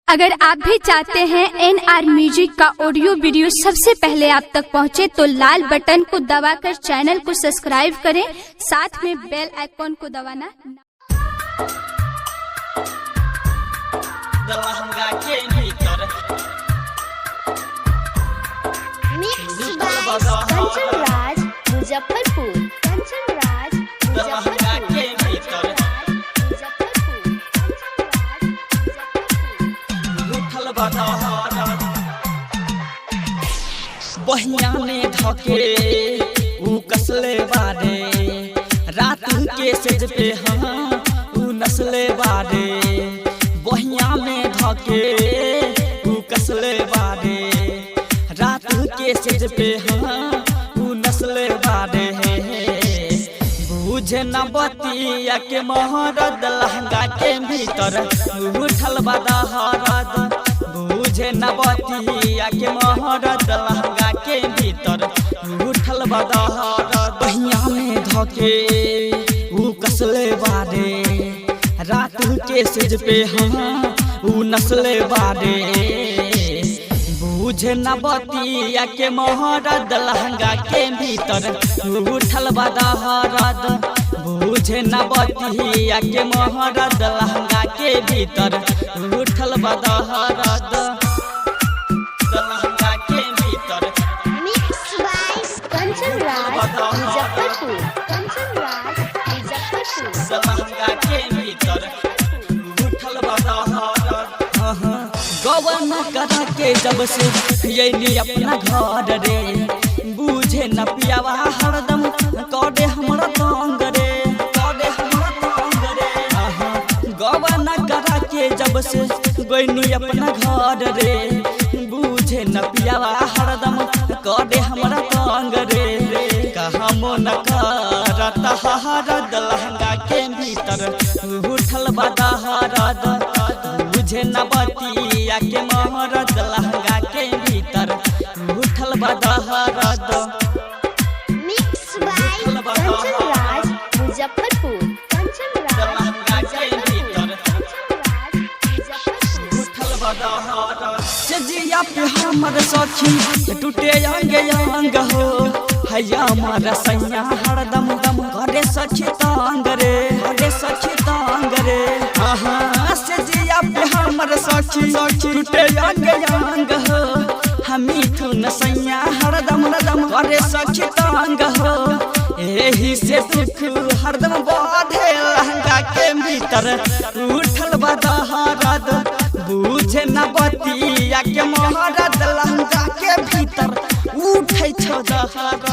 अगर आप भी चाहते हैं NR म्यूजिक का ऑडियो वीडियो सबसे पहले आप तक पहुंचे तो लाल बटन को दबाकर चैनल को सब्सक्राइब करें, साथ में बेल आइकॉन को दबाना। कंचन राज मुजफ्फरपुर। कंचन राज बहिया में धके ऊ कसले बारे, रात के सेज पे हाँ ऊ नस्ले बारे। बहिया में धके ऊ कसले बारे, रात के सेज पे हाँ ऊ नस्ले बारे। बुझे न बतिया के मोहरद लहंगा के भीतर उठल बदा हरद। बुझे न बतिया के मोहरद लहंगा के भीतर उठल बदा हरद। बहिया में धके ऊ कसले बारे, रात के सेज पे हाँ ऊ नस्ले बारे। बुझे न बतिया के मोहरद लहंगा के भीतर उठल बदा हरद। बुझे न बतिया के मोहरद लहंगा के भीतर उठल बदा हरद। लहंगा के भीतर मिक्स बाय कंचन राज मुजफ्फरपुर। कंचन राज मुजफ्फरपुर। लहंगा के भीतर उठल बदा हरद। गवन करा के जब से यही अपना घर रे, बुझे न पियावा हरदम कौडे हमरा तंग रे, कौडे हमरा तंग रे। गवन करा के जब से गईनी अपना घर रे, बुझे न पियावा हरदम कौडे हमरा तंग रे। कहाँ मन करत हरद लहंगा के भीतर उठल बदा हरद। बुझे न बतिया के मोहरद लहंगा के भीतर उठल बदा हरद। Mix by Kanchan Raj Muzaffarpur. कंचन राज लहंगा के भीतर मुजफ्फरपुर। उठल बदा हरद। सजिया पे हमर सखी टूटे अंग अंग हो, हैया हमारा सैया हरदम दम करे सखी तांग रे, करे सखी तांग रे। सजिया पे हमर सखी टूटे अंग अंग हो, हमी थुन सैया हरदम रदम करे सखी तांग हो। एही से दुख हरदम बाधे लहंगा के भीतर उठल बदा हरद। बुझे न बतिया के मोहरद लहंगा के भीतर उठै छौ दहरद।